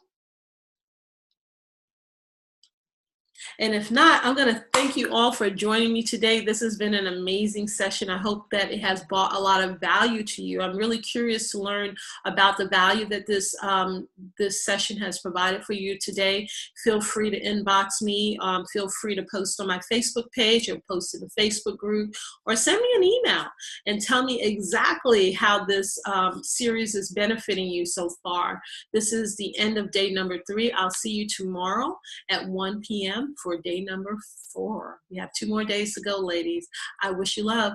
And if not, I'm going to thank you all for joining me today. This has been an amazing session. I hope that it has brought a lot of value to you. I'm really curious to learn about the value that this session has provided for you today. Feel free to inbox me. Feel free to post on my Facebook page or post in the Facebook group, or send me an email and tell me exactly how this series is benefiting you so far. This is the end of day number 3. I'll see you tomorrow at 1 p.m. for day number 4. We have 2 more days to go, ladies. I wish you love.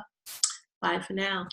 Bye for now.